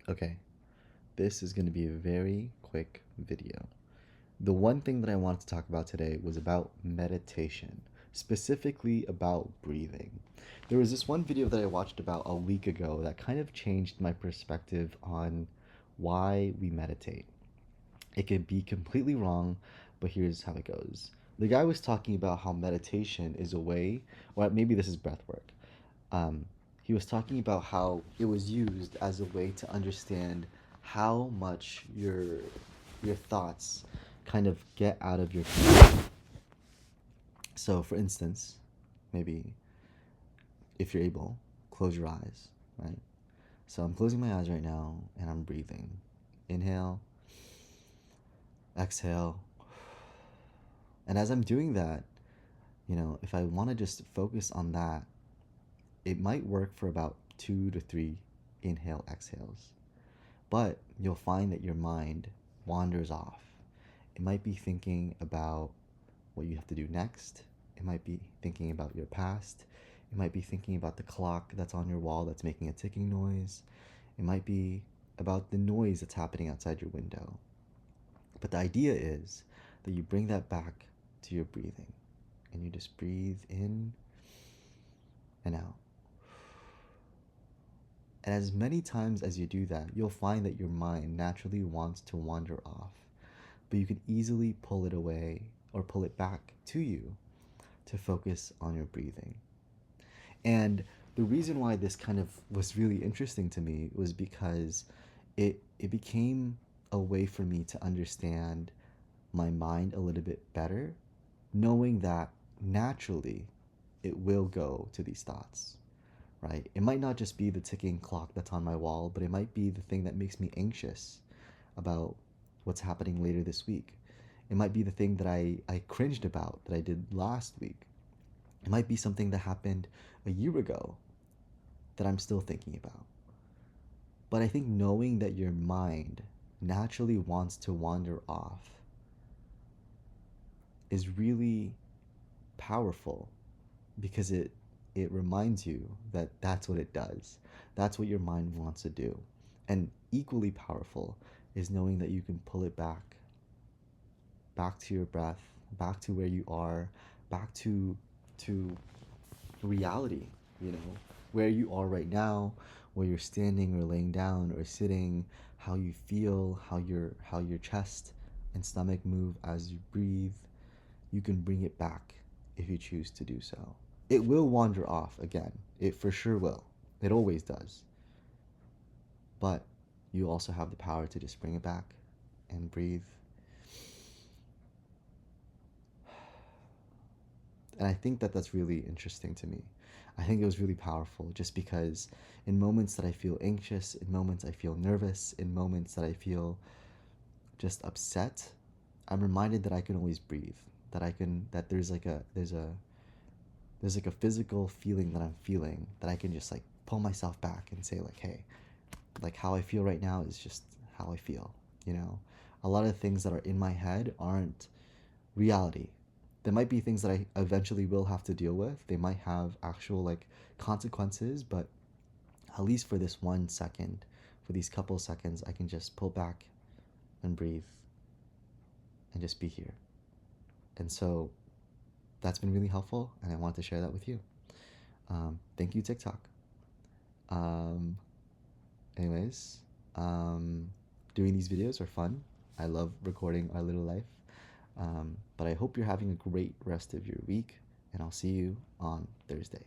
Okay, this is going to be a very quick video. The one thing that I wanted to talk about today was about meditation, specifically about breathing. There was this one video that I watched about a week ago that kind of changed my perspective on why we meditate. It could be completely wrong, but here's how it goes. The guy was talking about how meditation is a way, or maybe this is breath work. Um, he was talking about how it was used as a way to understand how much your thoughts kind of get out of your control. So, for instance, maybe if you're able, close your eyes, right? So I'm closing my eyes right now and I'm breathing. Inhale, exhale. And as I'm doing that, if I want to just focus on that, it might work for about 2 to 3 inhale exhales. But you'll find that your mind wanders off. It might be thinking about what you have to do next. It might be thinking about your past. It might be thinking about the clock that's on your wall that's making a ticking noise. It might be about the noise that's happening outside your window. But the idea is that you bring that back to your breathing and you just breathe in and out. And as many times as you do that, you'll find that your mind naturally wants to wander off, but you can easily pull it away or pull it back to you to focus on your breathing. And the reason why this kind of was really interesting to me was because it became a way for me to understand my mind a little bit better, knowing that naturally it will go to these thoughts, right? It might not just be the ticking clock that's on my wall, but it might be the thing that makes me anxious about what's happening later this week. It might be the thing that I cringed about that I did last week. It might be something that happened a year ago that I'm still thinking about. But I think knowing that your mind naturally wants to wander off is really powerful because it reminds you that that's what it does. That's what your mind wants to do. And equally powerful is knowing that you can pull it back to your breath, back to where you are, back to reality, where you are right now, where you're standing or laying down or sitting, how you feel, how your chest and stomach move as you breathe. You can bring it back if you choose to do so. It will wander off again. It for sure will. It always does. But you also have the power to just bring it back and breathe. And I think that that's really interesting to me. I think it was really powerful just because in moments that I feel anxious, in moments I feel nervous, in moments that I feel just upset, I'm reminded that I can always breathe. That there's like a physical feeling that I'm feeling that I can just like pull myself back and say like, hey, like how I feel right now is just how I feel, you know? A lot of things that are in my head aren't reality. There might be things that I eventually will have to deal with. They might have actual like consequences, but at least for this 1 second, for these couple seconds, I can just pull back and breathe and just be here. And so that's been really helpful, and I wanted to share that with you. Thank you, TikTok. Um, anyways, doing these videos are fun. I love recording our little life. But I hope you're having a great rest of your week, and I'll see you on Thursday.